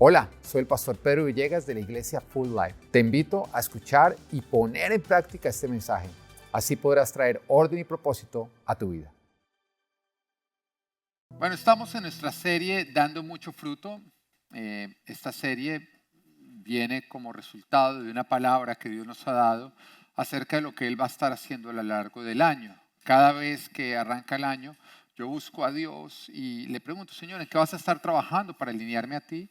Hola, soy el pastor Pedro Villegas de la iglesia Full Life. Te invito a escuchar y poner en práctica este mensaje. Así podrás traer orden y propósito a tu vida. Bueno, estamos en nuestra serie Dando Mucho Fruto. Esta serie viene como resultado de una palabra que Dios nos ha dado acerca de lo que Él va a estar haciendo a lo largo del año. Cada vez que arranca el año, yo busco a Dios y le pregunto, Señor, ¿en qué vas a estar trabajando para alinearme a ti?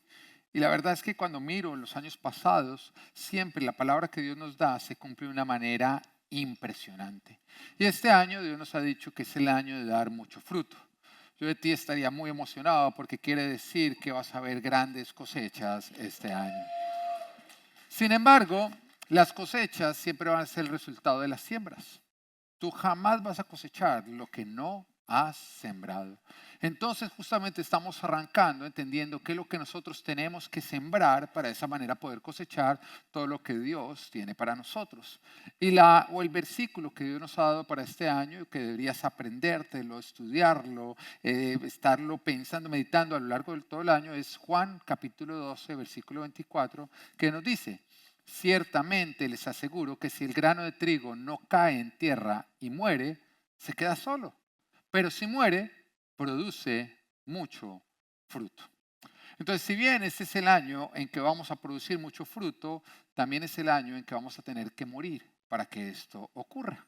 Y la verdad es que cuando miro en los años pasados, siempre la palabra que Dios nos da se cumple de una manera impresionante. Y este año Dios nos ha dicho que es el año de dar mucho fruto. Yo de ti estaría muy emocionado porque quiere decir que vas a ver grandes cosechas este año. Sin embargo, las cosechas siempre van a ser el resultado de las siembras. Tú jamás vas a cosechar lo que no has sembrado. Entonces justamente estamos arrancando entendiendo qué es lo que nosotros tenemos que sembrar para de esa manera poder cosechar todo lo que Dios tiene para nosotros. El versículo que Dios nos ha dado para este año, que deberías aprendértelo, estudiarlo, estarlo pensando, meditando a lo largo de todo el año, es Juan capítulo 12, versículo 24, que nos dice: ciertamente les aseguro que si el grano de trigo no cae en tierra y muere, se queda solo. Pero si muere, produce mucho fruto. Entonces, si bien este es el año en que vamos a producir mucho fruto, también es el año en que vamos a tener que morir para que esto ocurra.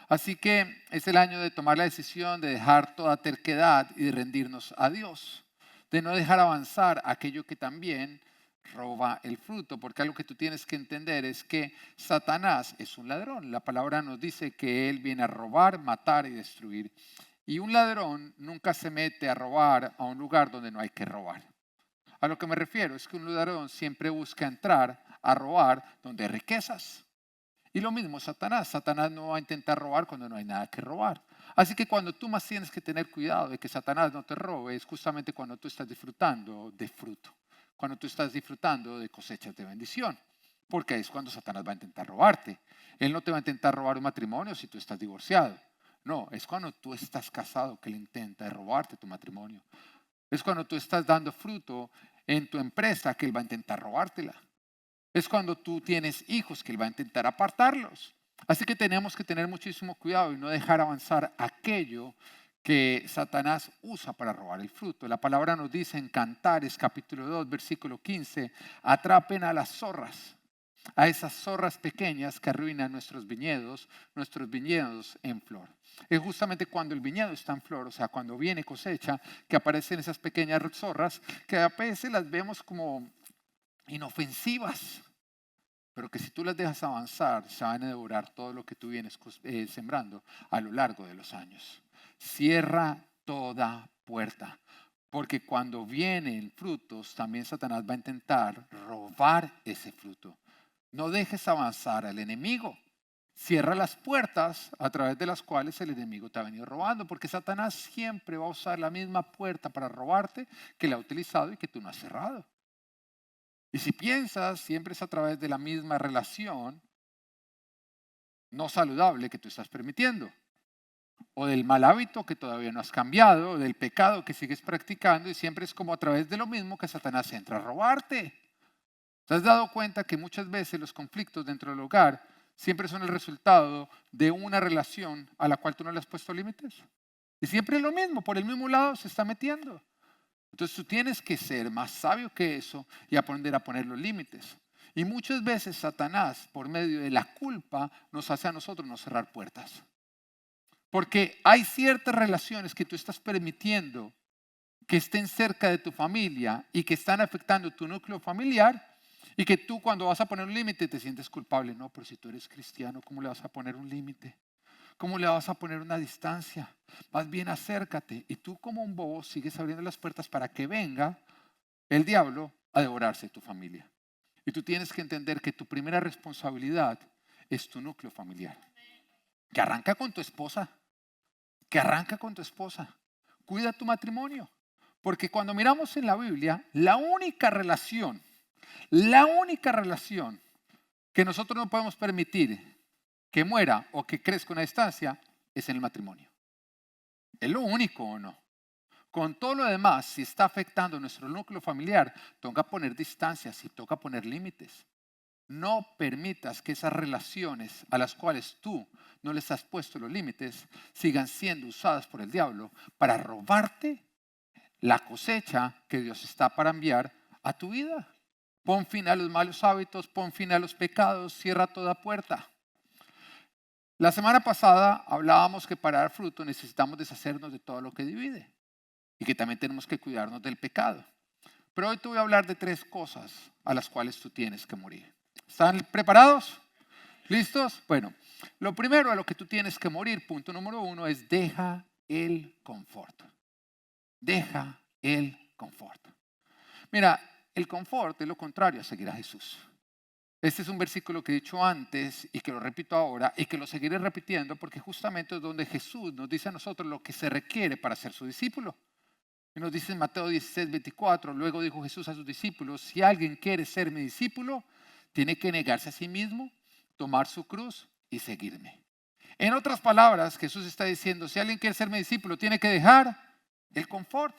Así que es el año de tomar la decisión de dejar toda terquedad y de rendirnos a Dios, de no dejar avanzar aquello que también roba el fruto, porque algo que tú tienes que entender es que Satanás es un ladrón. La palabra nos dice que él viene a robar, matar y destruir. Y un ladrón nunca se mete a robar a un lugar donde no hay que robar. A lo que me refiero es que un ladrón siempre busca entrar a robar donde hay riquezas. Y lo mismo Satanás. Satanás no va a intentar robar cuando no hay nada que robar. Así que cuando tú más tienes que tener cuidado de que Satanás no te robe es justamente cuando tú estás disfrutando de fruto, cuando tú estás disfrutando de cosechas de bendición, porque es cuando Satanás va a intentar robarte. Él no te va a intentar robar un matrimonio si tú estás divorciado. No, es cuando tú estás casado que él intenta robarte tu matrimonio. Es cuando tú estás dando fruto en tu empresa que él va a intentar robártela. Es cuando tú tienes hijos que él va a intentar apartarlos. Así que tenemos que tener muchísimo cuidado y no dejar avanzar aquello que Satanás usa para robar el fruto. La palabra nos dice en Cantares capítulo 2, versículo 15, atrapen a las zorras, a esas zorras pequeñas que arruinan nuestros viñedos en flor. Es justamente cuando el viñedo está en flor, o sea, cuando viene cosecha, que aparecen esas pequeñas zorras que a veces las vemos como inofensivas, pero que si tú las dejas avanzar, se van a devorar todo lo que tú vienes sembrando a lo largo de los años. Cierra toda puerta, porque cuando vienen frutos, también Satanás va a intentar robar ese fruto. No dejes avanzar al enemigo. Cierra las puertas a través de las cuales el enemigo te ha venido robando, porque Satanás siempre va a usar la misma puerta para robarte que la ha utilizado y que tú no has cerrado. Y si piensas, siempre es a través de la misma relación no saludable que tú estás permitiendo, o del mal hábito que todavía no has cambiado, o del pecado que sigues practicando, y siempre es como a través de lo mismo que Satanás entra a robarte. ¿Te has dado cuenta que muchas veces los conflictos dentro del hogar siempre son el resultado de una relación a la cual tú no le has puesto límites? Y siempre es lo mismo, por el mismo lado se está metiendo. Entonces tú tienes que ser más sabio que eso y aprender a poner los límites. Y muchas veces Satanás, por medio de la culpa, nos hace a nosotros no cerrar puertas. Porque hay ciertas relaciones que tú estás permitiendo que estén cerca de tu familia y que están afectando tu núcleo familiar y que tú cuando vas a poner un límite te sientes culpable. No, pero si tú eres cristiano, ¿cómo le vas a poner un límite? ¿Cómo le vas a poner una distancia? Más bien acércate y tú como un bobo sigues abriendo las puertas para que venga el diablo a devorarse tu familia. Y tú tienes que entender que tu primera responsabilidad es tu núcleo familiar. Que arranca con tu esposa. Que arranca con tu esposa. Cuida tu matrimonio. Porque cuando miramos en la Biblia, la única relación que nosotros no podemos permitir que muera o que crezca una distancia es en el matrimonio. Es lo único, ¿o no? Con todo lo demás, si está afectando nuestro núcleo familiar, toca poner distancias y toca poner límites. No permitas que esas relaciones a las cuales tú no les has puesto los límites sigan siendo usadas por el diablo para robarte la cosecha que Dios está para enviar a tu vida. Pon fin a los malos hábitos, pon fin a los pecados, cierra toda puerta. La semana pasada hablábamos que para dar fruto necesitamos deshacernos de todo lo que divide y que también tenemos que cuidarnos del pecado. Pero hoy te voy a hablar de 3 cosas a las cuales tú tienes que morir. ¿Están preparados? ¿Listos? Bueno, lo primero a lo que tú tienes que morir, punto número 1, es deja el confort. Deja el confort. Mira, el confort es lo contrario a seguir a Jesús. Este es un versículo que he dicho antes y que lo repito ahora y que lo seguiré repitiendo porque justamente es donde Jesús nos dice a nosotros lo que se requiere para ser su discípulo. Y nos dice en Mateo 16, 24, luego dijo Jesús a sus discípulos, si alguien quiere ser mi discípulo, tiene que negarse a sí mismo, tomar su cruz y seguirme. En otras palabras, Jesús está diciendo, si alguien quiere ser mi discípulo, tiene que dejar el confort.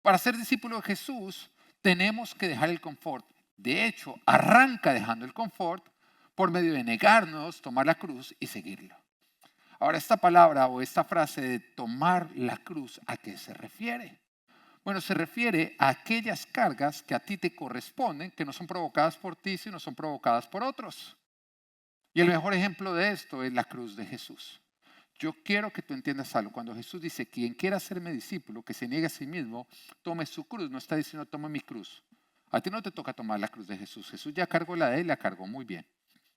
Para ser discípulo de Jesús, tenemos que dejar el confort. De hecho, arranca dejando el confort por medio de negarnos, tomar la cruz y seguirlo. Ahora, esta palabra o esta frase de tomar la cruz, ¿a qué se refiere? Bueno, se refiere a aquellas cargas que a ti te corresponden, que no son provocadas por ti, sino son provocadas por otros. Y el mejor ejemplo de esto es la cruz de Jesús. Yo quiero que tú entiendas algo. Cuando Jesús dice, quien quiera ser mi discípulo, que se niegue a sí mismo, tome su cruz. No está diciendo, toma mi cruz. A ti no te toca tomar la cruz de Jesús. Jesús ya cargó la de él y la cargó muy bien.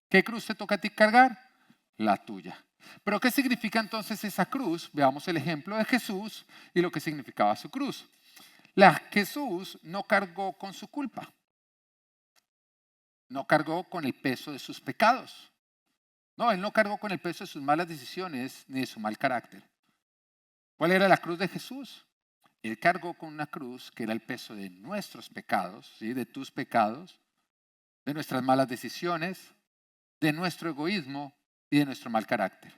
¿Qué cruz te toca a ti cargar? La tuya. Pero ¿qué significa entonces esa cruz? Veamos el ejemplo de Jesús y lo que significaba su cruz. Jesús no cargó con su culpa. No cargó con el peso de sus pecados. No, él no cargó con el peso de sus malas decisiones ni de su mal carácter. ¿Cuál era la cruz de Jesús? Él cargó con una cruz que era el peso de nuestros pecados, ¿sí? De tus pecados, de nuestras malas decisiones, de nuestro egoísmo y de nuestro mal carácter.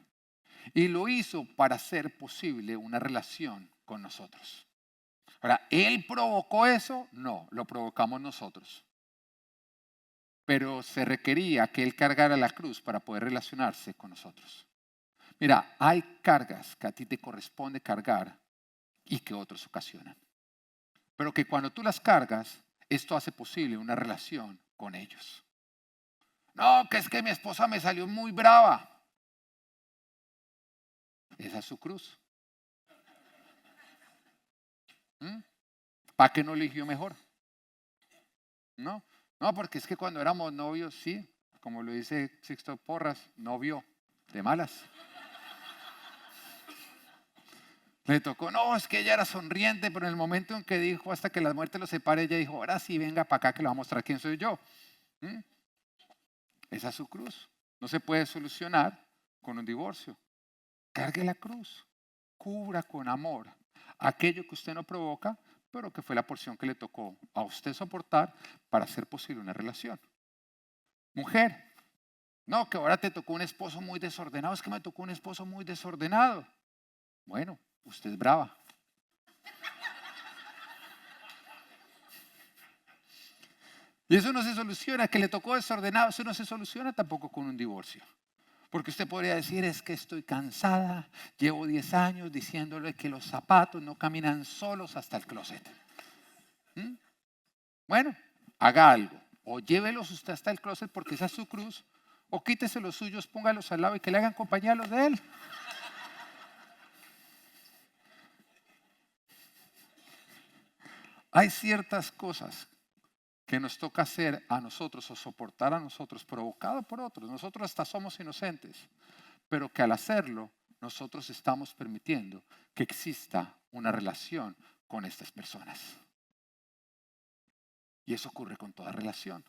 Y lo hizo para hacer posible una relación con nosotros. Ahora, ¿él provocó eso? No, lo provocamos nosotros. Pero se requería que él cargara la cruz para poder relacionarse con nosotros. Mira, hay cargas que a ti te corresponde cargar y que otros ocasionan. Pero que cuando tú las cargas, esto hace posible una relación con ellos. No, que es que mi esposa me salió muy brava. Esa es su cruz. ¿Para qué no eligió mejor? No, porque es que cuando éramos novios, sí, como lo dice Sixto Porras, novio de malas. Le tocó, no, es que ella era sonriente, pero en el momento en que dijo, hasta que la muerte los separe, ella dijo, ahora sí, venga para acá que le voy a mostrar quién soy yo. Esa es su cruz. No se puede solucionar con un divorcio. Cargue la cruz. Cubra con amor aquello que usted no provoca, pero que fue la porción que le tocó a usted soportar para hacer posible una relación. Mujer, no, que ahora te tocó un esposo muy desordenado, es que me tocó un esposo muy desordenado. Bueno, usted es brava. Y eso no se soluciona, que le tocó desordenado, eso no se soluciona tampoco con un divorcio. Porque usted podría decir, es que estoy cansada, llevo 10 años diciéndole que los zapatos no caminan solos hasta el closet. Bueno, haga algo. O llévelos usted hasta el closet porque esa es su cruz, o quítese los suyos, póngalos al lado y que le hagan compañía a los de él. Hay ciertas cosas que nos toca hacer a nosotros o soportar a nosotros, provocado por otros. Nosotros hasta somos inocentes, pero que al hacerlo, nosotros estamos permitiendo que exista una relación con estas personas. Y eso ocurre con toda relación.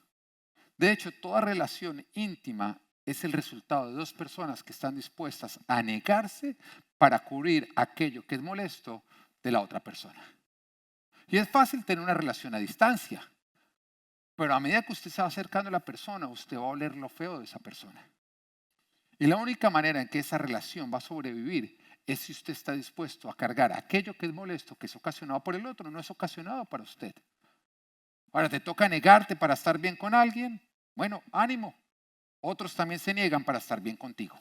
De hecho, toda relación íntima es el resultado de 2 personas que están dispuestas a negarse para cubrir aquello que es molesto de la otra persona. Y es fácil tener una relación a distancia, pero a medida que usted se va acercando a la persona, usted va a oler lo feo de esa persona. Y la única manera en que esa relación va a sobrevivir es si usted está dispuesto a cargar aquello que es molesto, que es ocasionado por el otro, no es ocasionado para usted. Ahora, ¿te toca negarte para estar bien con alguien? Bueno, ánimo. Otros también se niegan para estar bien contigo.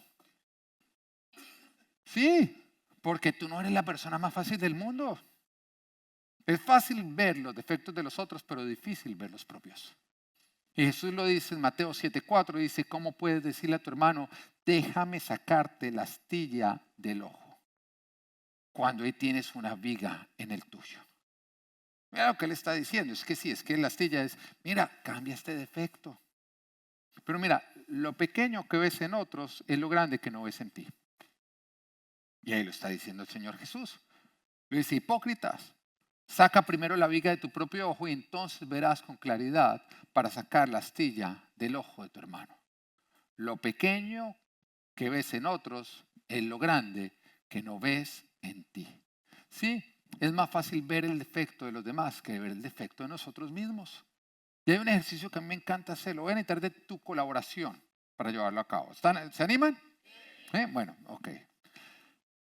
Sí, porque tú no eres la persona más fácil del mundo. Es fácil ver los defectos de los otros, pero difícil ver los propios. Y Jesús lo dice en Mateo 7:4, dice, ¿cómo puedes decirle a tu hermano, déjame sacarte la astilla del ojo, cuando ahí tienes una viga en el tuyo? Mira lo que él está diciendo, es que sí, es que la astilla es, mira, cambia este defecto. Pero mira, lo pequeño que ves en otros es lo grande que no ves en ti. Y ahí lo está diciendo el Señor Jesús. Le dice, hipócritas, saca primero la viga de tu propio ojo y entonces verás con claridad para sacar la astilla del ojo de tu hermano. Lo pequeño que ves en otros es lo grande que no ves en ti. Sí, es más fácil ver el defecto de los demás que ver el defecto de nosotros mismos. Y hay un ejercicio que a mí me encanta hacerlo. Voy a necesitar de tu colaboración para llevarlo a cabo. ¿Se animan? Bueno, ok.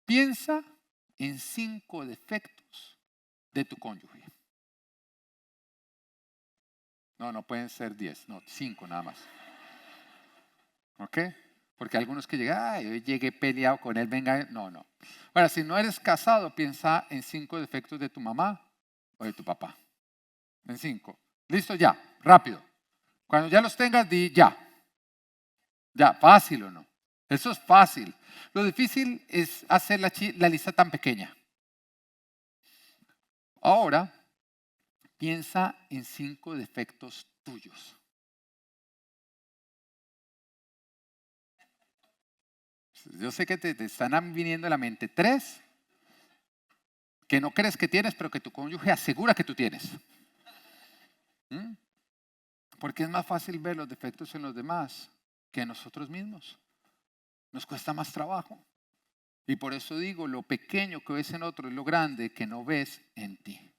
Piensa en 5 defectos de tu cónyuge. No pueden ser 10, no, 5 nada más. ¿Ok? Porque algunos que llegan, ay, hoy llegué peleado con él, venga, no. Ahora, si no eres casado, piensa en 5 defectos de tu mamá o de tu papá. En 5. Listo, ya, rápido. Cuando ya los tengas, di ya. Ya, fácil o no. Eso es fácil. Lo difícil es hacer la lista tan pequeña. Ahora, piensa en 5 defectos tuyos. Yo sé que te están viniendo a la mente 3 que no crees que tienes, pero que tu cónyuge asegura que tú tienes. Porque es más fácil ver los defectos en los demás que en nosotros mismos. Nos cuesta más trabajo. Y por eso digo, lo pequeño que ves en otro es lo grande que no ves en ti.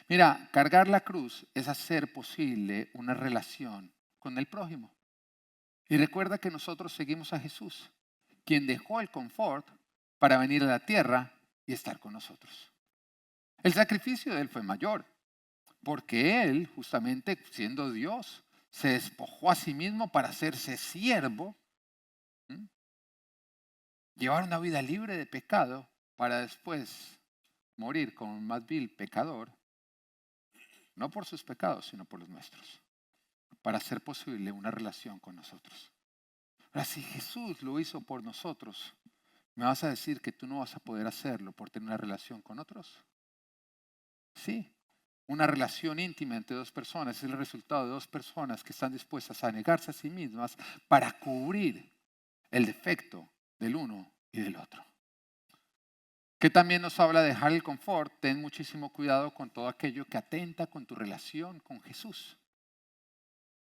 Mira, cargar la cruz es hacer posible una relación con el prójimo. Y recuerda que nosotros seguimos a Jesús, quien dejó el confort para venir a la tierra y estar con nosotros. El sacrificio de Él fue mayor, porque Él, justamente siendo Dios, se despojó a sí mismo para hacerse siervo, llevar una vida libre de pecado para después morir como un más vil pecador, no por sus pecados, sino por los nuestros, para hacer posible una relación con nosotros. Ahora, si Jesús lo hizo por nosotros, ¿me vas a decir que tú no vas a poder hacerlo por tener una relación con otros? Sí, una relación íntima entre 2 personas es el resultado de 2 personas que están dispuestas a negarse a sí mismas para cubrir el defecto del uno y del otro. Que también nos habla de dejar el confort. Ten muchísimo cuidado con todo aquello que atenta con tu relación con Jesús.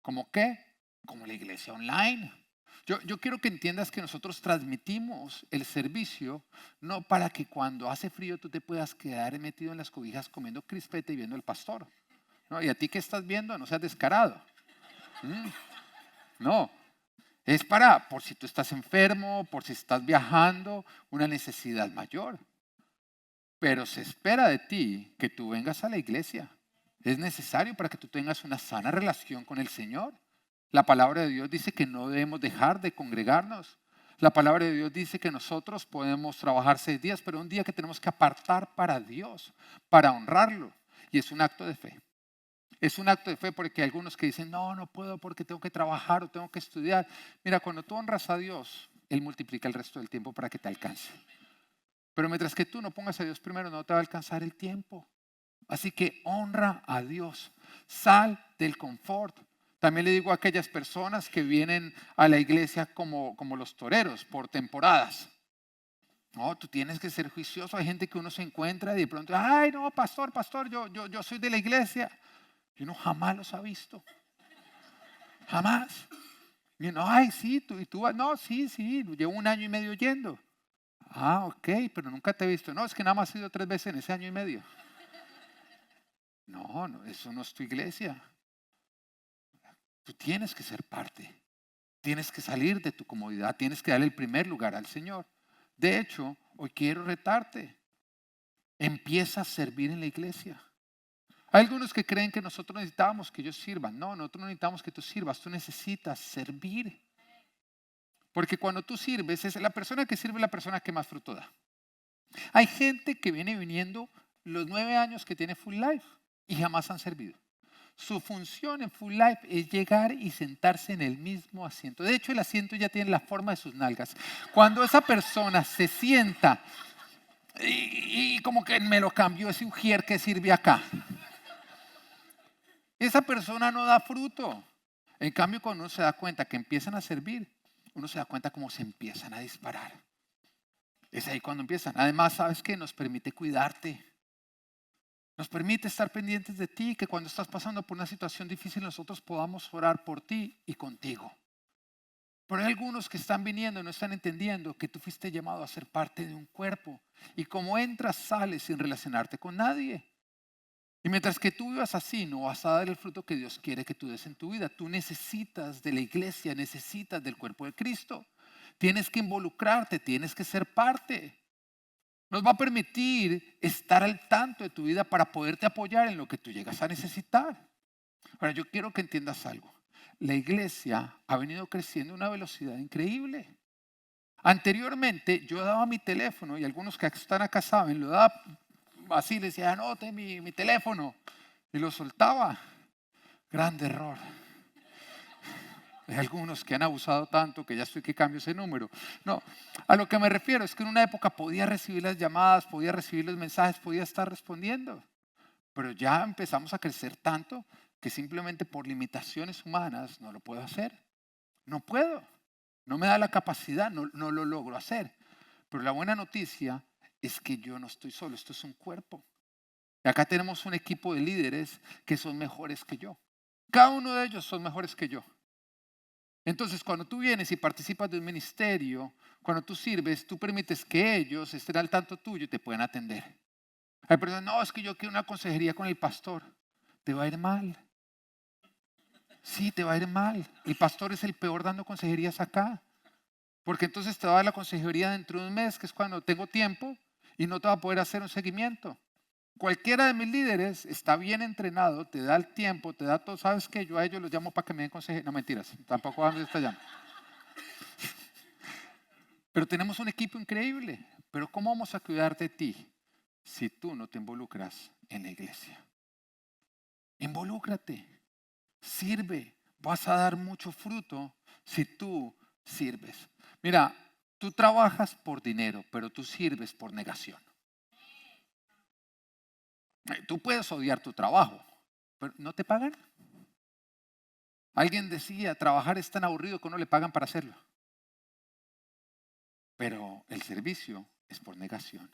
¿Cómo qué? Como la iglesia online. Yo quiero que entiendas que nosotros transmitimos el servicio no para que cuando hace frío tú te puedas quedar metido en las cobijas comiendo crispeta y viendo al pastor. ¿No? ¿Y a ti qué estás viendo? No seas descarado. No, es por si tú estás enfermo, por si estás viajando, una necesidad mayor. Pero se espera de ti que tú vengas a la iglesia. Es necesario para que tú tengas una sana relación con el Señor. La palabra de Dios dice que no debemos dejar de congregarnos. La palabra de Dios dice que nosotros podemos trabajar 6 días, pero un día que tenemos que apartar para Dios, para honrarlo. Y es un acto de fe. Es un acto de fe porque hay algunos que dicen, no puedo porque tengo que trabajar o tengo que estudiar. Mira, cuando tú honras a Dios, Él multiplica el resto del tiempo para que te alcance. Pero mientras que tú no pongas a Dios primero, no te va a alcanzar el tiempo. Así que honra a Dios. Sal del confort. También le digo a aquellas personas que vienen a la iglesia como los toreros, por temporadas. No, tú tienes que ser juicioso. Hay gente que uno se encuentra y de pronto, ay, no, pastor, yo soy de la iglesia. Y uno jamás los ha visto. Jamás. Y uno, ay, sí, tú vas. No, sí, llevo 1 año y medio yendo. Ah, ok, pero nunca te he visto. No, es que nada más he ido 3 veces en ese año y medio. No, eso no es tu iglesia. Tú tienes que ser parte. Tienes que salir de tu comodidad. Tienes que darle el primer lugar al Señor. De hecho, Hoy quiero retarte. Empieza a servir en la iglesia. Hay algunos que creen que nosotros necesitamos que ellos sirvan. No, nosotros no necesitamos que tú sirvas. Tú necesitas servir. Porque cuando tú sirves, es la persona que sirve la persona que más fruto da. Hay gente que viene viniendo los 9 años que tiene Full Life y jamás han servido. Su función en Full Life es llegar y sentarse en el mismo asiento. De hecho, el asiento ya tiene la forma de sus nalgas. Cuando esa persona se sienta y como que me lo cambió ese ujier que sirve acá, esa persona no da fruto. En cambio, cuando uno se da cuenta que empiezan a servir, uno se da cuenta cómo se empiezan a disparar. Es ahí cuando empiezan. Además, ¿sabes qué? Nos permite cuidarte. Nos permite estar pendientes de ti, que cuando estás pasando por una situación difícil nosotros podamos orar por ti y contigo. Pero hay algunos que están viniendo y no están entendiendo que tú fuiste llamado a ser parte de un cuerpo. Y como entras, sales sin relacionarte con nadie. Y mientras que tú vivas así, no vas a dar el fruto que Dios quiere que tú des en tu vida. Tú necesitas de la iglesia, necesitas del cuerpo de Cristo. Tienes que involucrarte, tienes que ser parte. Nos va a permitir estar al tanto de tu vida para poderte apoyar en lo que tú llegas a necesitar. Ahora, yo quiero que entiendas algo. La iglesia ha venido creciendo a una velocidad increíble. Anteriormente, yo daba mi teléfono, y algunos que están acá saben, lo daba así, le decía, anote mi teléfono, y lo soltaba. Grande error. Hay algunos que han abusado tanto que ya estoy que cambio ese número. No, a lo que me refiero es que en una época podía recibir las llamadas, podía recibir los mensajes, podía estar respondiendo. Pero ya empezamos a crecer tanto que simplemente por limitaciones humanas no lo puedo hacer. No puedo. No me da la capacidad, no lo logro hacer. Pero la buena noticia es que yo no estoy solo, esto es un cuerpo. Y acá tenemos un equipo de líderes que son mejores que yo. Cada uno de ellos son mejores que yo. Entonces, cuando tú vienes y participas de un ministerio, cuando tú sirves, tú permites que ellos estén al tanto tuyo y te puedan atender. Hay personas, no, es que yo quiero una consejería con el pastor. Te va a ir mal. Sí, te va a ir mal. El pastor es el peor dando consejerías acá. Porque entonces te va a dar la consejería dentro de un mes, que es cuando tengo tiempo, y no te va a poder hacer un seguimiento. Cualquiera de mis líderes está bien entrenado, te da el tiempo, te da todo. ¿Sabes qué? Yo a ellos los llamo para que me den consejería. No, mentiras, tampoco a está llamando. Pero tenemos un equipo increíble. Pero ¿cómo vamos a cuidar de ti si tú no te involucras en la iglesia? Involúcrate, sirve, vas a dar mucho fruto si tú sirves. Mira, tú trabajas por dinero, pero tú sirves por negación. Tú puedes odiar tu trabajo, pero no te pagan. Alguien decía, trabajar es tan aburrido que no le pagan para hacerlo. Pero el servicio es por negación,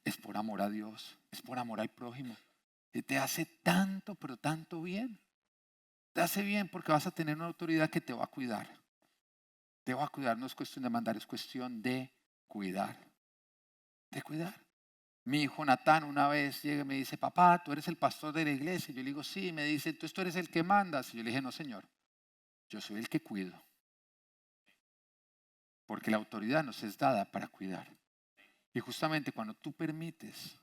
es por amor a Dios, es por amor al prójimo. Y te hace tanto, pero tanto bien. Te hace bien porque vas a tener una autoridad que te va a cuidar. Te va a cuidar, no es cuestión de mandar, es cuestión de cuidar. De cuidar. Mi hijo Natán una vez llega y me dice, papá, tú eres el pastor de la iglesia. Yo le digo, sí. Me dice, entonces tú eres el que mandas. Y yo le dije, no, señor, yo soy el que cuido. Porque la autoridad nos es dada para cuidar. Y justamente cuando tú permites,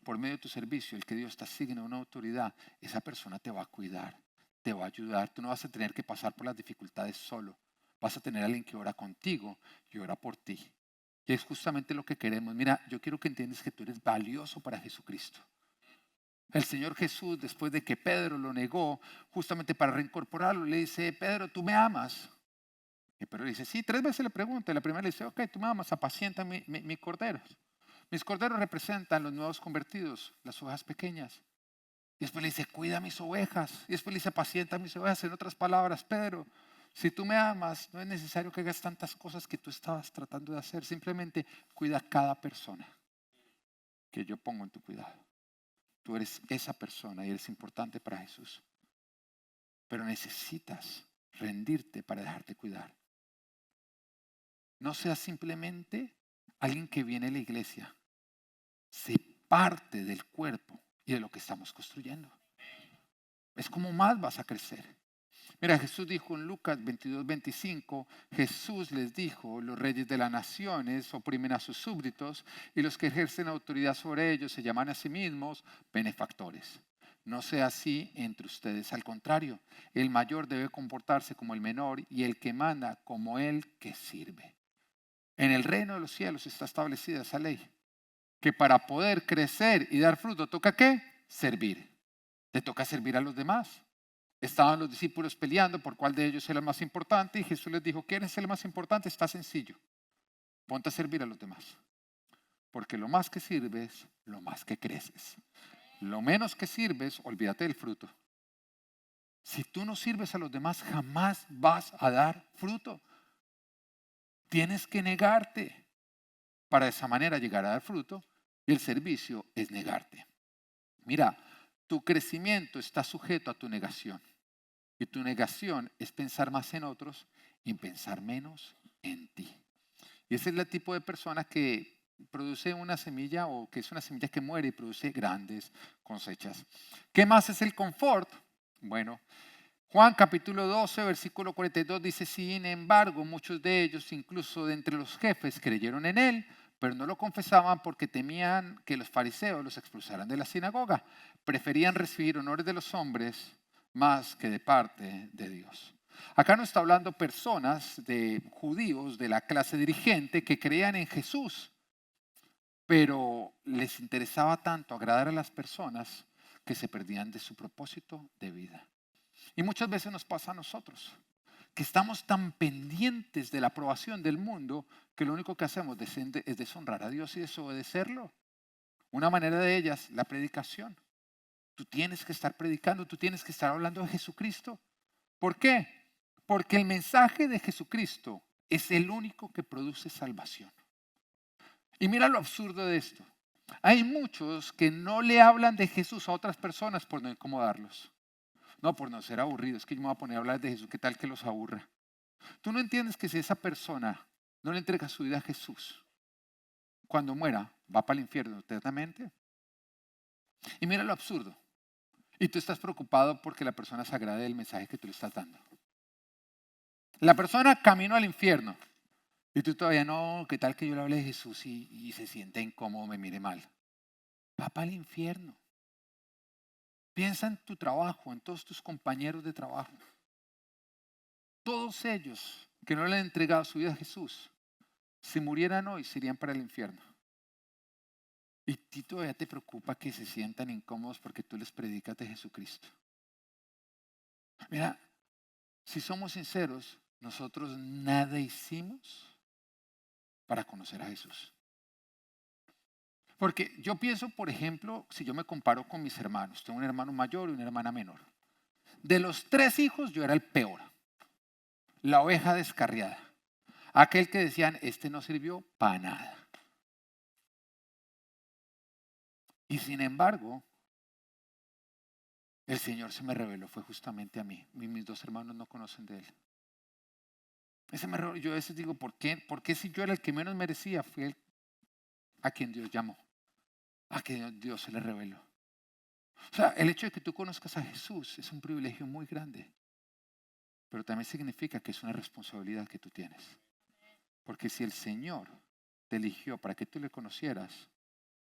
por medio de tu servicio, el que Dios te asigne una autoridad, esa persona te va a cuidar, te va a ayudar. Tú no vas a tener que pasar por las dificultades solo. Vas a tener a alguien que ora contigo y ora por ti. Y es justamente lo que queremos. Mira, yo quiero que entiendas que tú eres valioso para Jesucristo. El Señor Jesús, después de que Pedro lo negó, justamente para reincorporarlo, le dice, Pedro, ¿tú me amas? Y Pedro le dice, sí, 3 veces le pregunta. Y la primera le dice, ok, tú me amas, apacienta mis corderos. Mis corderos representan los nuevos convertidos, las ovejas pequeñas. Y después le dice, cuida mis ovejas. Y después le dice, apacienta mis ovejas. En otras palabras, Pedro, si tú me amas, no es necesario que hagas tantas cosas que tú estabas tratando de hacer. Simplemente cuida a cada persona que yo pongo en tu cuidado. Tú eres esa persona y eres importante para Jesús. Pero necesitas rendirte para dejarte cuidar. No seas simplemente alguien que viene a la iglesia. Sé parte del cuerpo y de lo que estamos construyendo. Es como más vas a crecer. Mira, Jesús dijo en Lucas 22:25, Jesús les dijo, los reyes de las naciones oprimen a sus súbditos y los que ejercen autoridad sobre ellos se llaman a sí mismos benefactores. No sea así entre ustedes, al contrario, el mayor debe comportarse como el menor y el que manda como el que sirve. En el reino de los cielos está establecida esa ley, que para poder crecer y dar fruto toca ¿qué? Servir. Te toca servir a los demás. Estaban los discípulos peleando por cuál de ellos era el más importante y Jesús les dijo, ¿quién es el más importante? Está sencillo. Ponte a servir a los demás. Porque lo más que sirves, lo más que creces. Lo menos que sirves, olvídate del fruto. Si tú no sirves a los demás, jamás vas a dar fruto. Tienes que negarte para de esa manera llegar a dar fruto y el servicio es negarte. Mira, tu crecimiento está sujeto a tu negación. Y tu negación es pensar más en otros y pensar menos en ti. Y ese es el tipo de persona que produce una semilla o que es una semilla que muere y produce grandes cosechas. ¿Qué más es el confort? Bueno, Juan capítulo 12, versículo 42 dice, sin embargo, muchos de ellos, incluso de entre los jefes, creyeron en él, pero no lo confesaban porque temían que los fariseos los expulsaran de la sinagoga. Preferían recibir honores de los hombres más que de parte de Dios. Acá no está hablando personas de judíos de la clase dirigente que creían en Jesús, pero les interesaba tanto agradar a las personas que se perdían de su propósito de vida. Y muchas veces nos pasa a nosotros, que estamos tan pendientes de la aprobación del mundo que lo único que hacemos es deshonrar a Dios y desobedecerlo. Una manera de ellas, la predicación. Tú tienes que estar predicando, tú tienes que estar hablando de Jesucristo. ¿Por qué? Porque el mensaje de Jesucristo es el único que produce salvación. Y mira lo absurdo de esto. Hay muchos que no le hablan de Jesús a otras personas por no incomodarlos. No, por no ser aburrido. Es que yo me voy a poner a hablar de Jesús. ¿Qué tal que los aburra? Tú no entiendes que si esa persona no le entrega su vida a Jesús, cuando muera, va para el infierno eternamente. Y mira lo absurdo. Y tú estás preocupado porque la persona se agrade del mensaje que tú le estás dando. La persona camino al infierno. Y tú todavía no, ¿qué tal que yo le hable de Jesús y se siente incómodo, me mire mal? Va para el infierno. Piensa en tu trabajo, en todos tus compañeros de trabajo. Todos ellos que no le han entregado su vida a Jesús, si murieran hoy, se irían para el infierno. Y ti todavía te preocupa que se sientan incómodos porque tú les predicas de Jesucristo. Mira, si somos sinceros, nosotros nada hicimos para conocer a Jesús. Porque yo pienso, por ejemplo, si yo me comparo con mis hermanos, tengo un hermano mayor y una hermana menor. De los 3 hijos, yo era el peor, la oveja descarriada, aquel que decían, este no sirvió para nada. Y sin embargo, el Señor se me reveló, fue justamente a mí. Mis 2 hermanos no conocen de Él. Yo a veces digo, ¿por qué si yo era el que menos merecía, fui el a quien Dios llamó, a quien Dios se le reveló? O sea, el hecho de que tú conozcas a Jesús es un privilegio muy grande, pero también significa que es una responsabilidad que tú tienes. Porque si el Señor te eligió para que tú le conocieras,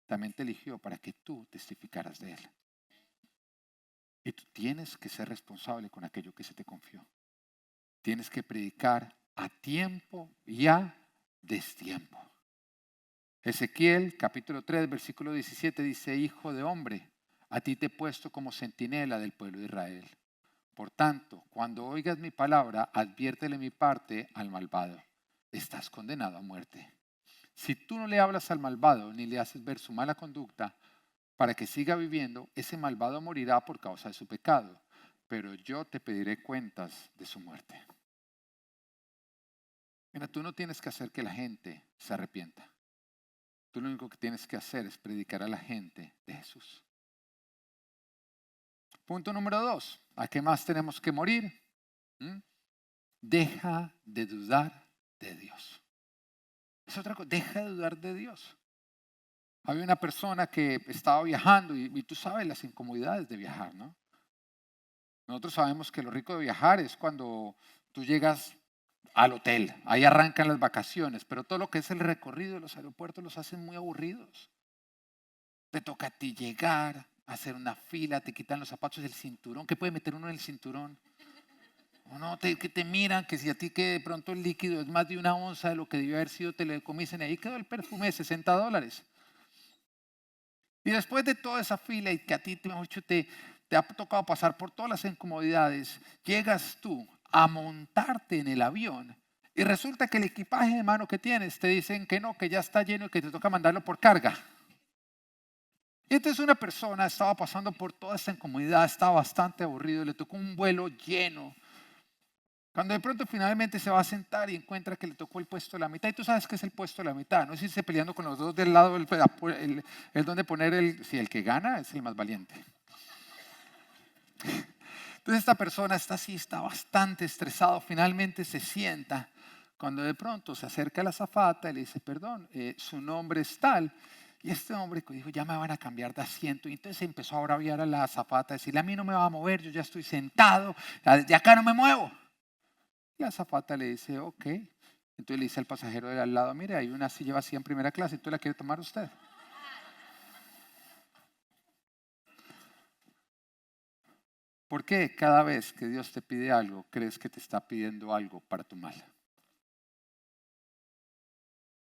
también te eligió para que tú testificaras de Él. Y tú tienes que ser responsable con aquello que se te confió. Tienes que predicar a tiempo y a destiempo. Ezequiel capítulo 3 versículo 17 dice, Hijo de hombre, a ti te he puesto como centinela del pueblo de Israel. Por tanto, cuando oigas mi palabra, adviértele mi parte al malvado. Estás condenado a muerte. Si tú no le hablas al malvado ni le haces ver su mala conducta para que siga viviendo, ese malvado morirá por causa de su pecado, pero yo te pediré cuentas de su muerte. Mira, tú no tienes que hacer que la gente se arrepienta. Tú lo único que tienes que hacer es predicar a la gente de Jesús. Punto número 2. ¿A qué más tenemos que morir? Deja de dudar de Dios. Es otra cosa, deja de dudar de Dios. Había una persona que estaba viajando y tú sabes las incomodidades de viajar, ¿no? Nosotros sabemos que lo rico de viajar es cuando tú llegas al hotel, ahí arrancan las vacaciones, pero todo lo que es el recorrido de los aeropuertos los hacen muy aburridos. Te toca a ti llegar, hacer una fila, te quitan los zapatos del cinturón. ¿Qué puede meter uno en el cinturón? O no, que te miran, que si a ti que de pronto el líquido es más de 1 onza de lo que debió haber sido, te lo decomisen y ahí quedó el perfume de $60. Y después de toda esa fila y que a ti mejor dicho, te ha tocado pasar por todas las incomodidades, llegas tú a montarte en el avión y resulta que el equipaje de mano que tienes te dicen que no, que ya está lleno y que te toca mandarlo por carga. Y entonces una persona estaba pasando por toda esta incomodidad, estaba bastante aburrido, le tocó un vuelo lleno. Cuando de pronto finalmente se va a sentar y encuentra que le tocó el puesto de la mitad, y tú sabes qué es el puesto de la mitad, no es irse peleando con los dos del lado, el donde poner si el que gana es el más valiente. Entonces esta persona está así, está bastante estresado, finalmente se sienta, cuando de pronto se acerca a la azafata y le dice, perdón, su nombre es tal. Y este hombre dijo, ya me van a cambiar de asiento. Y entonces empezó a braviar a la azafata, a decirle, a mí no me va a mover, yo ya estoy sentado, de acá no me muevo. Y la azafata le dice, ok. Entonces le dice al pasajero de al lado, mire, hay una silla vacía en primera clase, ¿entonces la quiere tomar usted? ¿Por qué cada vez que Dios te pide algo, crees que te está pidiendo algo para tu mal?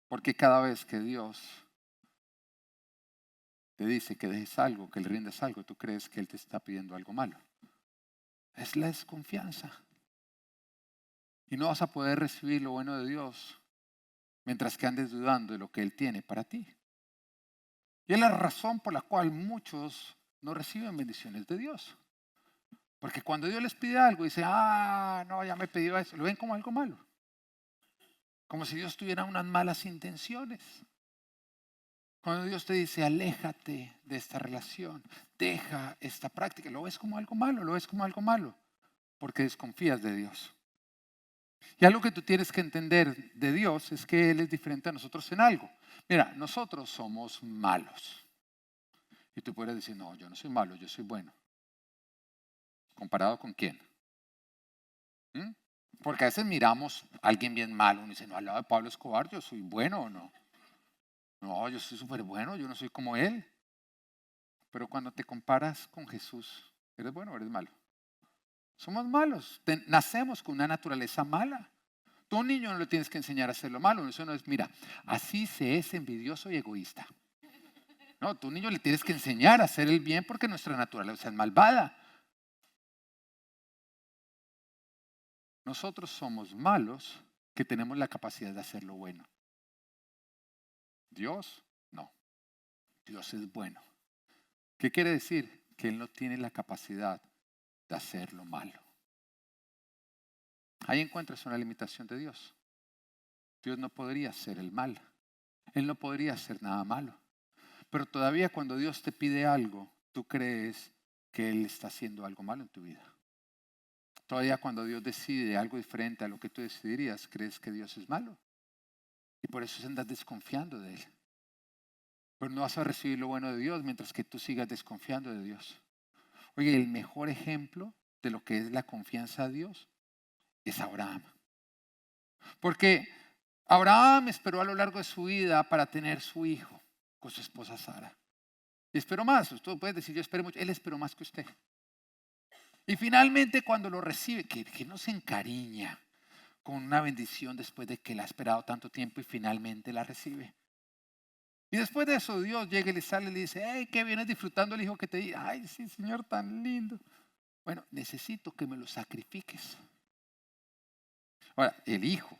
Porque cada vez que Dios te dice que dejes algo, que le rindas algo, tú crees que Él te está pidiendo algo malo. Es la desconfianza. Y no vas a poder recibir lo bueno de Dios mientras que andes dudando de lo que Él tiene para ti. Y es la razón por la cual muchos no reciben bendiciones de Dios. Porque cuando Dios les pide algo, dice, no, ya me pidió eso. Lo ven como algo malo. Como si Dios tuviera unas malas intenciones. Cuando Dios te dice, aléjate de esta relación, deja esta práctica, lo ves como algo malo, lo ves como algo malo, porque desconfías de Dios. Y algo que tú tienes que entender de Dios es que Él es diferente a nosotros en algo. Mira, nosotros somos malos. Y tú puedes decir, no, yo no soy malo, yo soy bueno. ¿Comparado con quién? ¿Mm? Porque a veces miramos a alguien bien malo y dice, no, al lado de Pablo Escobar, yo soy bueno o no. No, yo soy súper bueno, yo no soy como él. Pero cuando te comparas con Jesús, ¿eres bueno o eres malo? Somos malos, nacemos con una naturaleza mala. Tú a un niño no le tienes que enseñar a hacer lo malo, eso no es, mira, así se es envidioso y egoísta. No, tú a un niño le tienes que enseñar a hacer el bien porque nuestra naturaleza es malvada. Nosotros somos malos que tenemos la capacidad de hacer lo bueno. Dios, no. Dios es bueno. ¿Qué quiere decir? Que Él no tiene la capacidad de hacer lo malo. Ahí encuentras una limitación de Dios. Dios no podría hacer el mal. Él no podría hacer nada malo. Pero todavía cuando Dios te pide algo, tú crees que Él está haciendo algo malo en tu vida. Todavía cuando Dios decide algo diferente a lo que tú decidirías, crees que Dios es malo. Y por eso andas desconfiando de Él. Pero no vas a recibir lo bueno de Dios mientras que tú sigas desconfiando de Dios. Oye, el mejor ejemplo de lo que es la confianza a Dios es Abraham. Porque Abraham esperó a lo largo de su vida para tener su hijo con su esposa Sara. Y esperó más, usted puede decir yo esperé mucho, él esperó más que usted. Y finalmente cuando lo recibe, que no se encariña con una bendición después de que la ha esperado tanto tiempo y finalmente la recibe. Y después de eso Dios llega y le sale y le dice, hey, ¿qué vienes disfrutando el hijo que te di? Ay, sí, Señor, tan lindo. Bueno, necesito que me lo sacrifiques. Ahora, el hijo.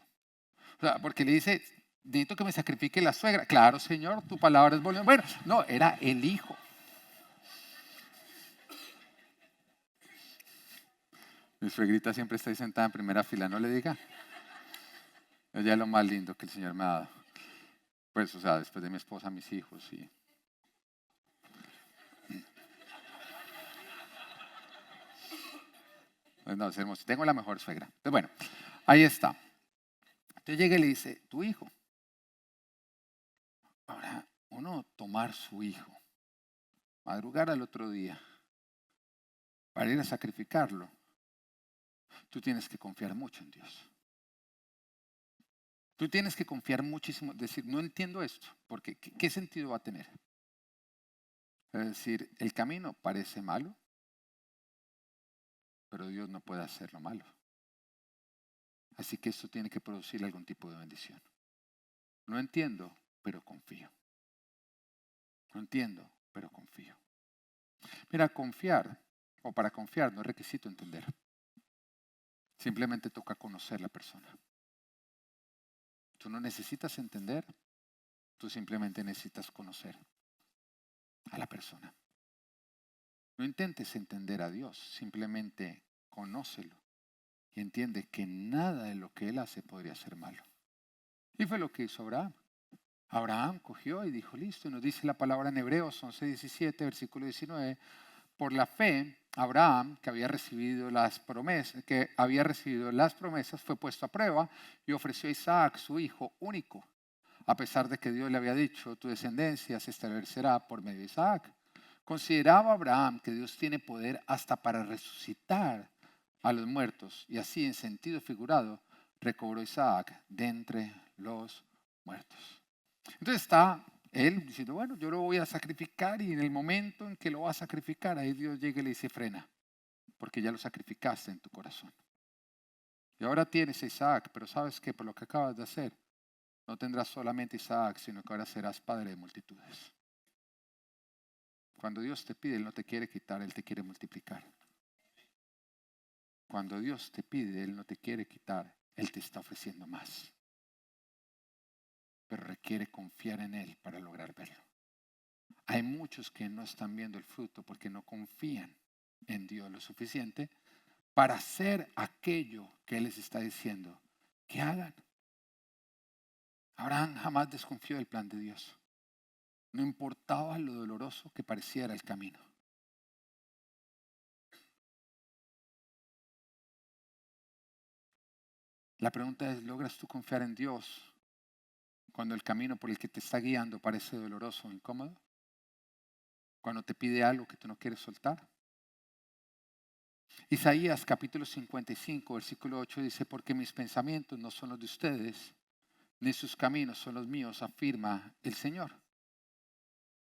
O sea, porque le dice, necesito que me sacrifique la suegra. Claro, Señor, tu palabra es buena. Bueno, no, era el hijo. Mi suegrita siempre está ahí sentada en primera fila, no le diga. Ella es lo más lindo que el Señor me ha dado. Pues, o sea, después de mi esposa, mis hijos, sí. No, es hermoso. Tengo la mejor suegra. Entonces, bueno, ahí está. Entonces llega y le dice, tu hijo. Ahora, uno tomar su hijo, madrugar al otro día, para ir a sacrificarlo, tú tienes que confiar mucho en Dios. Tú tienes que confiar muchísimo, decir, no entiendo esto, porque ¿qué sentido va a tener? Es decir, el camino parece malo, pero Dios no puede hacerlo malo. Así que esto tiene que producir algún tipo de bendición. No entiendo, pero confío. No entiendo, pero confío. Mira, confiar, o para confiar, no es requisito entender. Simplemente toca conocer la persona. Tú no necesitas entender, tú simplemente necesitas conocer a la persona. No intentes entender a Dios, simplemente conócelo y entiende que nada de lo que Él hace podría ser malo. Y fue lo que hizo Abraham. Abraham cogió y dijo, listo, y nos dice la palabra en Hebreos 11:17, versículo 19, por la fe, Abraham, que había recibido las promesas, fue puesto a prueba y ofreció a Isaac, su hijo único, a pesar de que Dios le había dicho, tu descendencia se establecerá por medio de Isaac. Consideraba Abraham que Dios tiene poder hasta para resucitar a los muertos, y así en sentido figurado recobró Isaac de entre los muertos. Entonces está él diciendo, bueno, yo lo voy a sacrificar, y en el momento en que lo va a sacrificar, ahí Dios llega y le dice, frena, porque ya lo sacrificaste en tu corazón. Y ahora tienes a Isaac, pero ¿sabes qué? Por lo que acabas de hacer, no tendrás solamente Isaac, sino que ahora serás padre de multitudes. Cuando Dios te pide, Él no te quiere quitar, Él te quiere multiplicar. Cuando Dios te pide, Él no te quiere quitar, Él te está ofreciendo más. Pero requiere confiar en Él para lograr verlo. Hay muchos que no están viendo el fruto porque no confían en Dios lo suficiente para hacer aquello que Él les está diciendo que hagan. Abraham jamás desconfió del plan de Dios. No importaba lo doloroso que pareciera el camino. La pregunta es, ¿logras tú confiar en Dios cuando el camino por el que te está guiando parece doloroso o incómodo? Cuando te pide algo que tú no quieres soltar. Isaías capítulo 55, versículo 8 dice, porque mis pensamientos no son los de ustedes, ni sus caminos son los míos, afirma el Señor.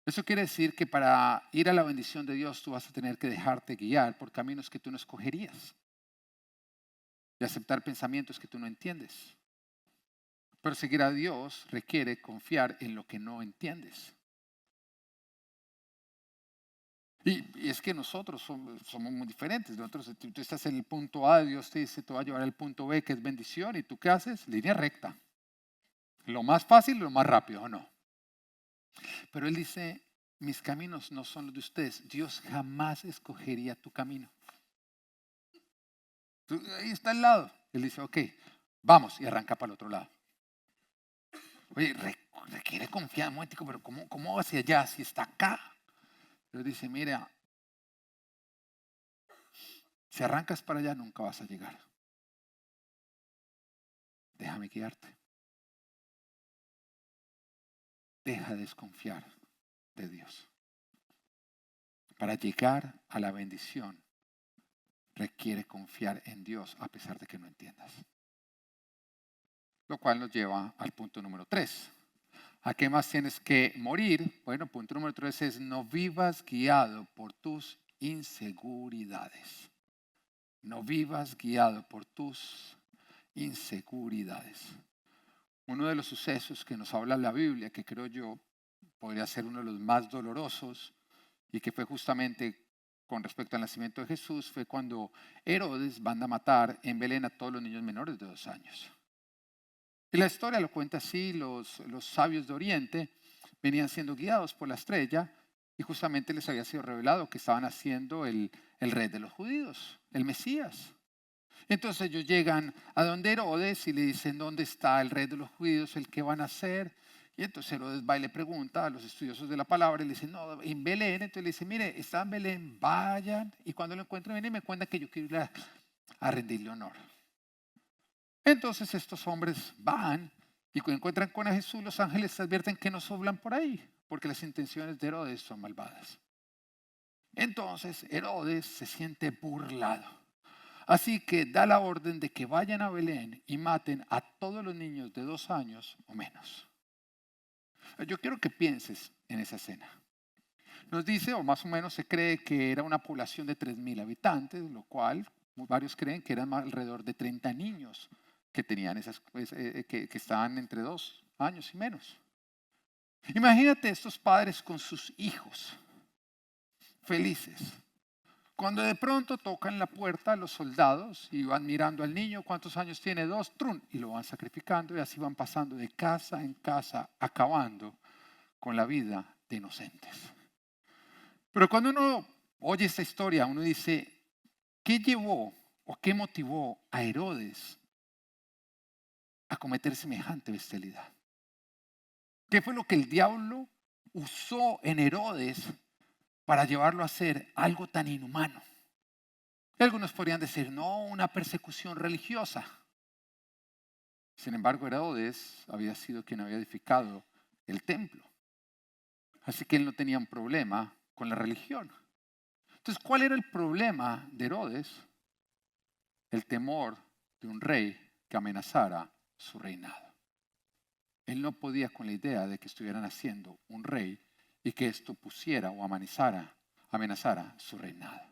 Eso quiere decir que para ir a la bendición de Dios tú vas a tener que dejarte guiar por caminos que tú no escogerías y aceptar pensamientos que tú no entiendes. Pero seguir a Dios requiere confiar en lo que no entiendes. Y es que nosotros somos muy diferentes. Nosotros, tú estás en el punto A, Dios te dice, te va a llevar al punto B, que es bendición, y tú ¿qué haces? Línea recta. Lo más fácil, lo más rápido, ¿o no? Pero Él dice, mis caminos no son los de ustedes. Dios jamás escogería tu camino. Ahí está al lado. Él dice, ok, vamos, y arranca para el otro lado. Oye, requiere confianza, un momentico, pero ¿cómo hacia allá si está acá? Dios dice, mira, si arrancas para allá nunca vas a llegar. Déjame guiarte. Deja de desconfiar de Dios. Para llegar a la bendición requiere confiar en Dios a pesar de que no entiendas. Lo cual nos lleva al punto número 3. ¿A qué más tienes que morir? Bueno, punto número 3 es no vivas guiado por tus inseguridades. No vivas guiado por tus inseguridades. Uno de los sucesos que nos habla la Biblia, que creo yo podría ser uno de los más dolorosos y que fue justamente con respecto al nacimiento de Jesús, fue cuando Herodes manda a matar en Belén a todos los niños menores de 2 años. Y la historia lo cuenta así, los sabios de Oriente venían siendo guiados por la estrella y justamente les había sido revelado que estaban haciendo el rey de los judíos, el Mesías. Entonces ellos llegan a donde Herodes y le dicen, ¿dónde está el rey de los judíos, el que van a hacer? Y entonces Herodes va y le pregunta a los estudiosos de la palabra y le dicen, no, en Belén. Entonces le dice, mire, está en Belén, vayan. Y cuando lo encuentren, vienen y me cuentan que yo quiero ir a rendirle honor. Entonces estos hombres van y cuando encuentran con a Jesús, los ángeles advierten que no sobran por ahí, porque las intenciones de Herodes son malvadas. Entonces Herodes se siente burlado. Así que da la orden de que vayan a Belén y maten a todos los niños de 2 años o menos. Yo quiero que pienses en esa escena. Nos dice, o más o menos se cree que era una población de 3.000 habitantes, lo cual varios creen que eran alrededor de 30 niños que tenían que estaban entre 2 años y menos. Imagínate estos padres con sus hijos, felices. Cuando de pronto tocan la puerta los soldados y van mirando al niño, ¿cuántos años tiene? 2, trun, y lo van sacrificando y así van pasando de casa en casa, acabando con la vida de inocentes. Pero cuando uno oye esta historia, uno dice, ¿qué llevó o qué motivó a Herodes a cometer semejante bestialidad? ¿Qué fue lo que el diablo usó en Herodes para llevarlo a hacer algo tan inhumano? Y algunos podrían decir, no, una persecución religiosa. Sin embargo, Herodes había sido quien había edificado el templo. Así que él no tenía un problema con la religión. Entonces, ¿cuál era el problema de Herodes? El temor de un rey que amenazara su reinado. Él no podía con la idea de que estuvieran haciendo un rey y que esto pusiera o amenazara su reinado.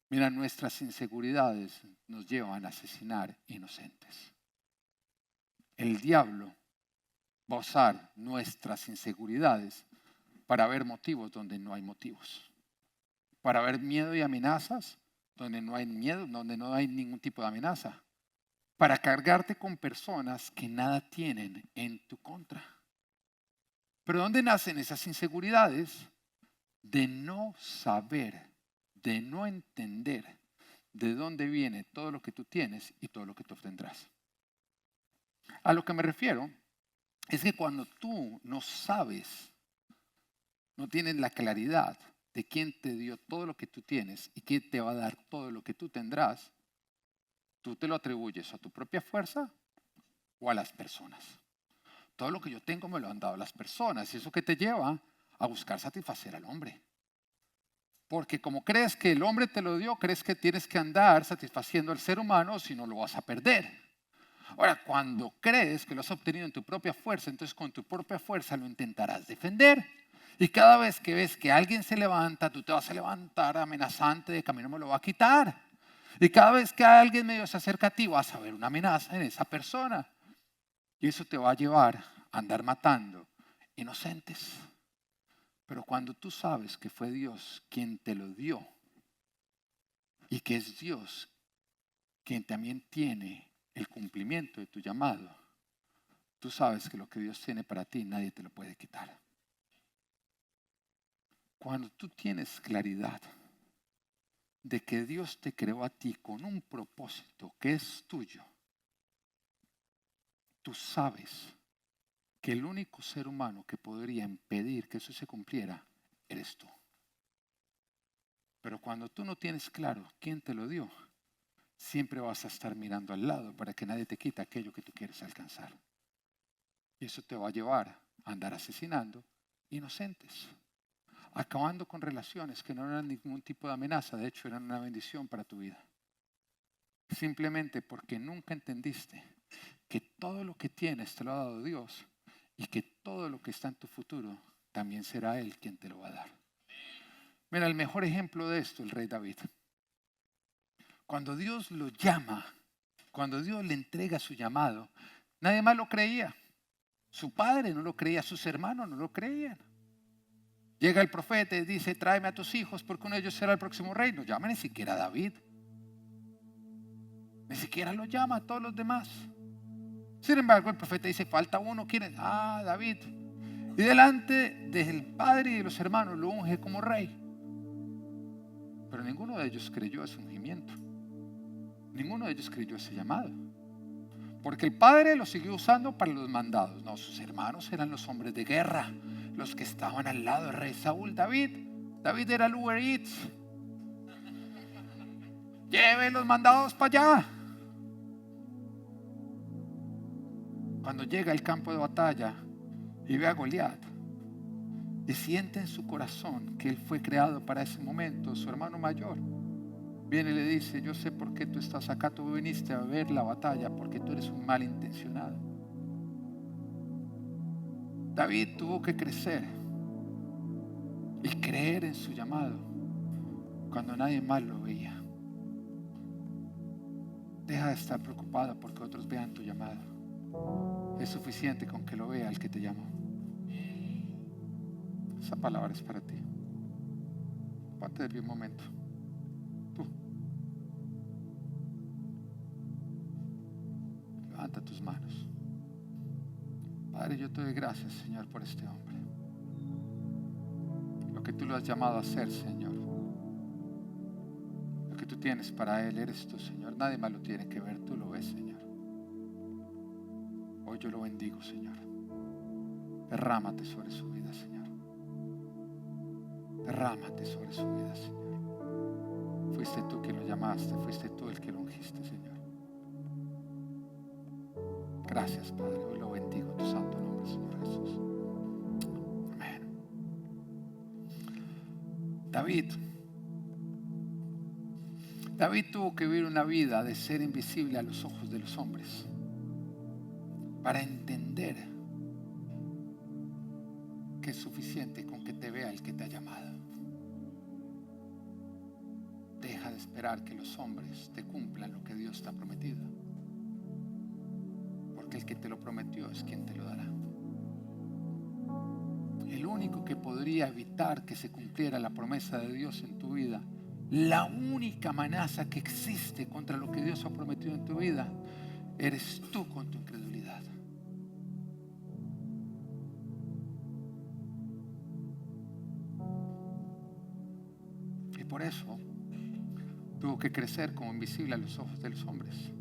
Mira, nuestras inseguridades nos llevan a asesinar inocentes. El diablo va a usar nuestras inseguridades para ver motivos donde no hay motivos. Para ver miedo y amenazas donde no hay miedo, donde no hay ningún tipo de amenaza. Para cargarte con personas que nada tienen en tu contra. Pero ¿dónde nacen esas inseguridades? De no saber, de no entender de dónde viene todo lo que tú tienes y todo lo que tú obtendrás. A lo que me refiero es que cuando tú no sabes, no tienes la claridad de quién te dio todo lo que tú tienes y quién te va a dar todo lo que tú tendrás, tú te lo atribuyes a tu propia fuerza o a las personas. Todo lo que yo tengo me lo han dado las personas y eso que te lleva a buscar satisfacer al hombre. Porque como crees que el hombre te lo dio, crees que tienes que andar satisfaciendo al ser humano, si no lo vas a perder. Ahora, cuando crees que lo has obtenido en tu propia fuerza, entonces con tu propia fuerza lo intentarás defender. Y cada vez que ves que alguien se levanta, tú te vas a levantar amenazante de que a mí no me lo va a quitar. Y cada vez que alguien medio se acerca a ti, vas a ver una amenaza en esa persona. Y eso te va a llevar a andar matando inocentes. Pero cuando tú sabes que fue Dios quien te lo dio y que es Dios quien también tiene el cumplimiento de tu llamado, tú sabes que lo que Dios tiene para ti nadie te lo puede quitar. Cuando tú tienes claridad de que Dios te creó a ti con un propósito que es tuyo, tú sabes que el único ser humano que podría impedir que eso se cumpliera eres tú. Pero cuando tú no tienes claro quién te lo dio, siempre vas a estar mirando al lado para que nadie te quite aquello que tú quieres alcanzar. Y eso te va a llevar a andar asesinando inocentes, acabando con relaciones que no eran ningún tipo de amenaza, de hecho eran una bendición para tu vida. Simplemente porque nunca entendiste que todo lo que tienes te lo ha dado Dios y que todo lo que está en tu futuro también será Él quien te lo va a dar. Mira, el mejor ejemplo de esto, el rey David. Cuando Dios lo llama, cuando Dios le entrega su llamado, nadie más lo creía. Su padre no lo creía, sus hermanos no lo creían. Llega el profeta y dice, tráeme a tus hijos porque uno de ellos será el próximo rey. No llama ni siquiera a David. Ni siquiera lo llama a todos los demás. Sin embargo, el profeta dice, falta uno, ¿quién es? David. Y delante del padre y de los hermanos lo unge como rey. Pero ninguno de ellos creyó ese ungimiento. Ninguno de ellos creyó ese llamado. Porque el padre lo siguió usando para los mandados. No, sus hermanos eran los hombres de guerra, los que estaban al lado del rey Saúl. David era el Uber Eats. Lleve los mandados para allá. Cuando llega al campo de batalla y ve a Goliat, y siente en su corazón que él fue creado para ese momento, su hermano mayor viene y le dice: yo sé por qué tú estás acá, tú viniste a ver la batalla porque tú eres un malintencionado. David tuvo que crecer y creer en su llamado cuando nadie más lo veía. Deja de estar preocupado porque otros vean tu llamado. Es suficiente con que lo vea el que te llamó. Esa palabra es para ti. Ponte de pie un momento. Tú. Levanta tus manos. Padre, yo te doy gracias, Señor, por este hombre. Lo que tú lo has llamado a hacer, Señor. Lo que tú tienes para él eres tú, Señor. Nadie más lo tiene que ver, tú lo ves, Señor. Hoy yo lo bendigo, Señor. Derrámate sobre su vida, Señor. Derrámate sobre su vida, Señor. Fuiste tú quien lo llamaste, fuiste tú el que lo ungiste, Señor. Gracias, Padre. Hoy lo bendigo en tu santo nombre, Señor Jesús. Amén. David tuvo que vivir una vida de ser invisible a los ojos de los hombres para entender que es suficiente con que te vea el que te ha llamado. Deja de esperar que los hombres te cumplan lo que Dios te ha prometido, porque el que te lo prometió es quien te lo dará. El único que podría evitar que se cumpliera la promesa de Dios en tu vida, la única amenaza que existe contra lo que Dios ha prometido en tu vida, eres tú con tu incredulidad. Y por eso tuvo que crecer como invisible a los ojos de los hombres.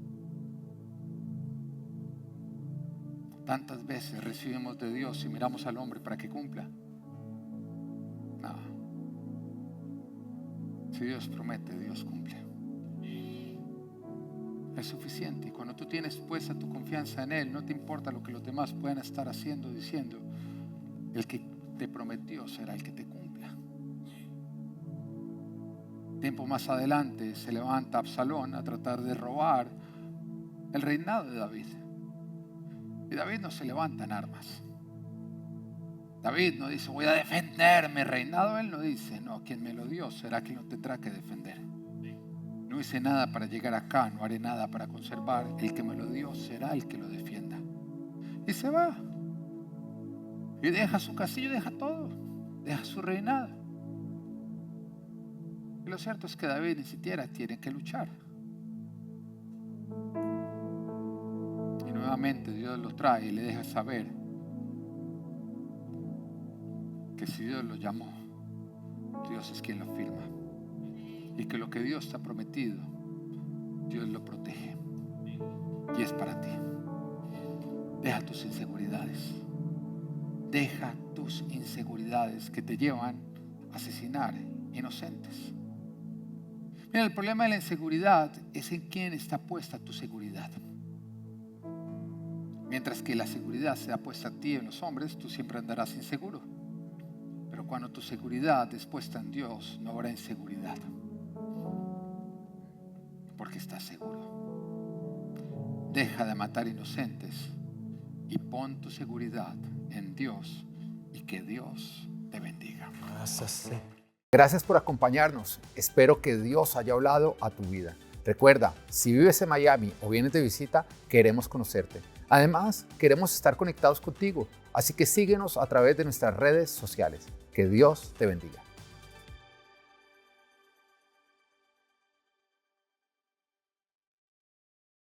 Tantas veces recibimos de Dios y miramos al hombre para que cumpla. No. Si Dios promete, Dios cumple. Es suficiente. Y cuando tú tienes puesta tu confianza en Él, no te importa lo que los demás puedan estar haciendo o diciendo. El que te prometió será el que te cumpla. Tiempo más adelante se levanta Absalón a tratar de robar el reinado de David. Y David no se levanta en armas. David no dice: voy a defender mi reinado. Él no dice: no, quien me lo dio será quien lo tendrá que defender. No hice nada para llegar acá, no haré nada para conservar. El que me lo dio será el que lo defienda. Y se va. Y deja su castillo, deja todo. Deja su reinado. Y lo cierto es que David ni siquiera tiene que luchar. Y nuevamente Dios lo trae y le deja saber que si Dios lo llamó, Dios es quien lo firma. Y que lo que Dios te ha prometido, Dios lo protege. Y es para ti. Deja tus inseguridades. Deja tus inseguridades que te llevan a asesinar inocentes. Mira, el problema de la inseguridad es en quién está puesta tu seguridad. Mientras que la seguridad sea puesta a ti en los hombres, tú siempre andarás inseguro. Pero cuando tu seguridad es puesta en Dios, no habrá inseguridad. Porque estás seguro. Deja de matar inocentes y pon tu seguridad en Dios y que Dios te bendiga. Gracias por acompañarnos. Espero que Dios haya hablado a tu vida. Recuerda, si vives en Miami o vienes de visita, queremos conocerte. Además, queremos estar conectados contigo, así que síguenos a través de nuestras redes sociales. Que Dios te bendiga.